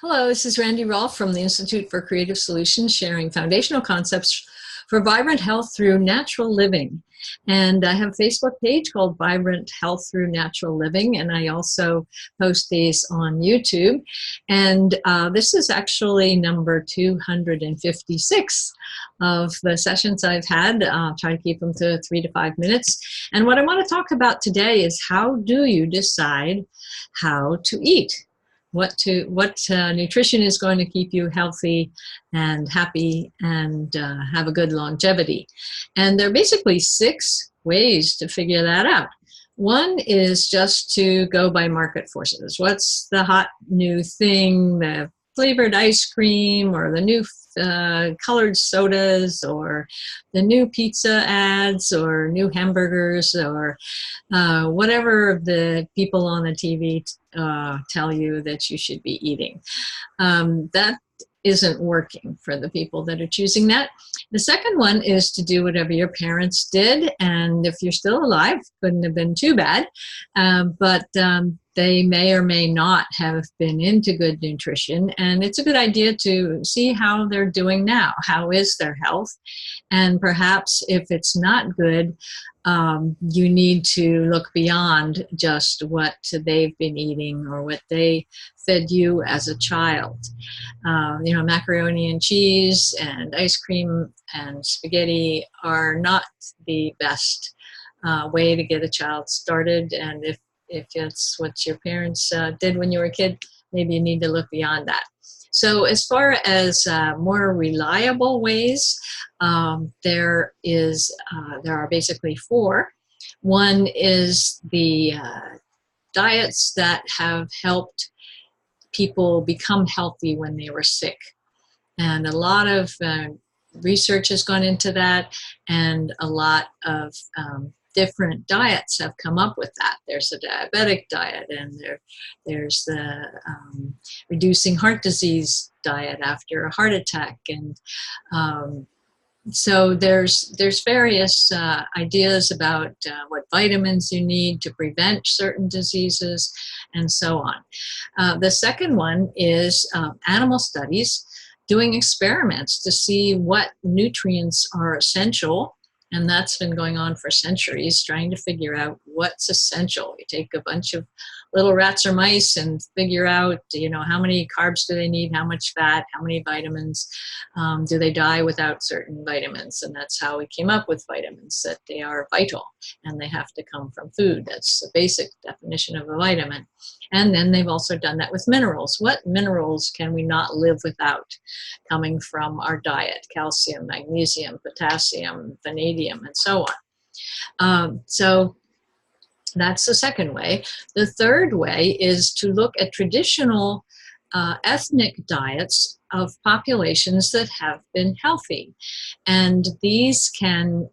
Hello, this is Randy Rolfe from the Institute for Creative Solutions, sharing foundational concepts for vibrant health through natural living. And I have a Facebook page called Vibrant Health Through Natural Living, and I also post these on YouTube. And this is actually number 256 of the sessions I've had. I'll try to keep them to 3 to 5 minutes. And what I want to talk about today is how do you decide how to eat? What nutrition is going to keep you healthy and happy and have a good longevity. And there are basically 6 ways to figure that out. One is just to go by market forces. What's the hot new thing, the flavored ice cream or the new colored sodas or the new pizza ads or new hamburgers or whatever the people on the TV tell you that you should be eating. That isn't working for the people that are choosing that. The second one is to do whatever your parents did, and if you're still alive, couldn't have been too bad, but they may or may not have been into good nutrition, and it's a good idea to see how they're doing now. How is their health? And perhaps if it's not good, you need to look beyond just what they've been eating or what they fed you as a child. Macaroni and cheese and ice cream and spaghetti are not the best way to get a child started. And if that's what your parents did when you were a kid, maybe you need to look beyond that. So as far as more reliable ways, there are basically 4. One is the diets that have helped people become healthy when they were sick. And a lot of research has gone into that, and a lot of different diets have come up with that. There's a diabetic diet, and there's the reducing heart disease diet after a heart attack, and so there's various ideas about what vitamins you need to prevent certain diseases, and so on. The second one is animal studies, doing experiments to see what nutrients are essential. And that's been going on for centuries, trying to figure out what's essential. You take a bunch of little rats or mice and figure out, how many carbs do they need, how much fat, how many vitamins, do they die without certain vitamins? And that's how we came up with vitamins, that they are vital and they have to come from food. That's the basic definition of a vitamin. And then they've also done that with minerals. What minerals can we not live without coming from our diet? Calcium, magnesium, potassium, vanadium, and so on. So that's the second way. The third way is to look at traditional ethnic diets of populations that have been healthy. And these can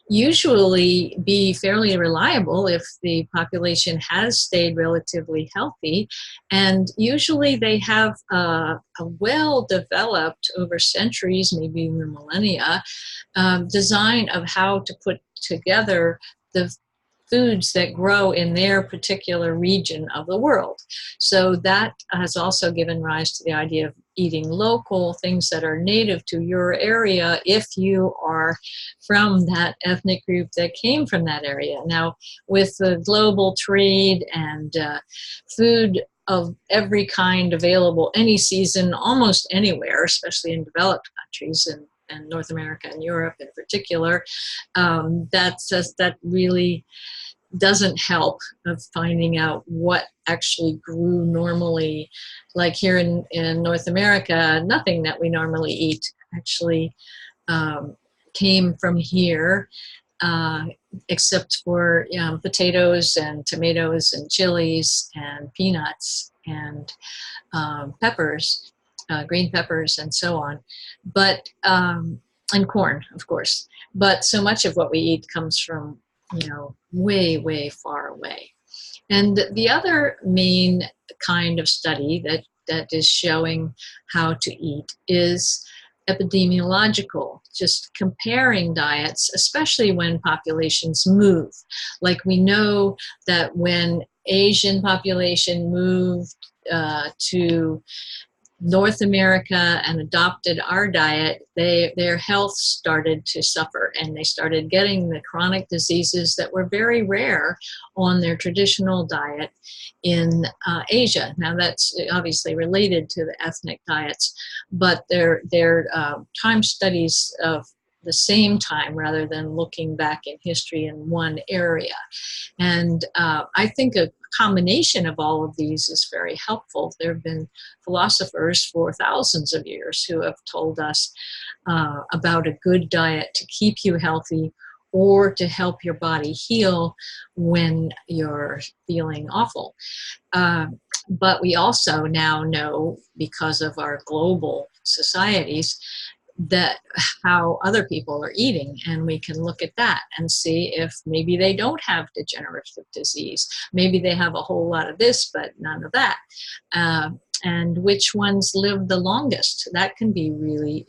usually be fairly reliable if the population has stayed relatively healthy. And usually they have a well-developed, over centuries, maybe even millennia, design of how to put together the foods that grow in their particular region of the world. So that has also given rise to the idea of eating local, things that are native to your area if you are from that ethnic group that came from that area. Now, with the global trade and food of every kind available any season, almost anywhere, especially in developed countries and North America and Europe in particular, that really doesn't help of finding out what actually grew normally. Like here in North America, nothing that we normally eat actually came from here, except for potatoes and tomatoes and chilies and peanuts and peppers, green peppers and so on, but and corn, of course. But so much of what we eat comes from way, way far away. And the other main kind of study that is showing how to eat is epidemiological, just comparing diets, especially when populations move. Like we know that when Asian population moved to North America and adopted our diet, their health started to suffer, and they started getting the chronic diseases that were very rare on their traditional diet in Asia. Now that's obviously related to the ethnic diets, but they're time studies of the same time rather than looking back in history in one area. And I think a combination of all of these is very helpful. There have been philosophers for thousands of years who have told us about a good diet to keep you healthy or to help your body heal when you're feeling awful. But we also now know, because of our global societies, that how other people are eating, and we can look at that and see if maybe they don't have degenerative disease, maybe they have a whole lot of this but none of that, and which ones live the longest. That can be really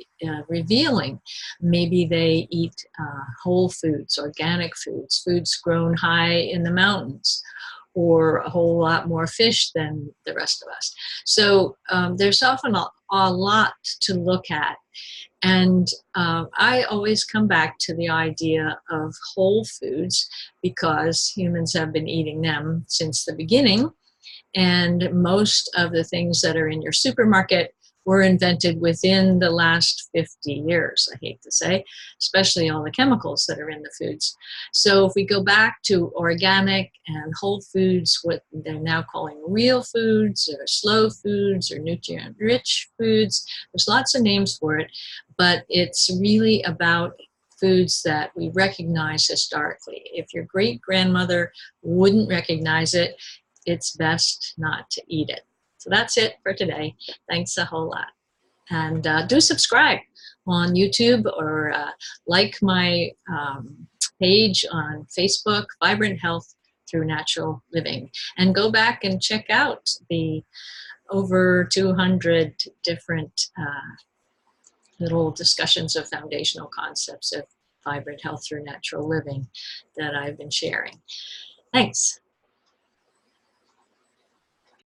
revealing. Maybe they eat whole foods, organic foods, foods grown high in the mountains, or a whole lot more fish than the rest of us. So there's often a lot to look at. And I always come back to the idea of whole foods, because humans have been eating them since the beginning. And most of the things that are in your supermarket were invented within the last 50 years, I hate to say, especially all the chemicals that are in the foods. So if we go back to organic and whole foods, what they're now calling real foods or slow foods or nutrient-rich foods, there's lots of names for it, but it's really about foods that we recognize historically. If your great-grandmother wouldn't recognize it, it's best not to eat it. So that's it for today. Thanks a whole lot. And do subscribe on YouTube, or like my page on Facebook, Vibrant Health Through Natural Living. And go back and check out the over 200 different little discussions of foundational concepts of vibrant health through natural living that I've been sharing. Thanks.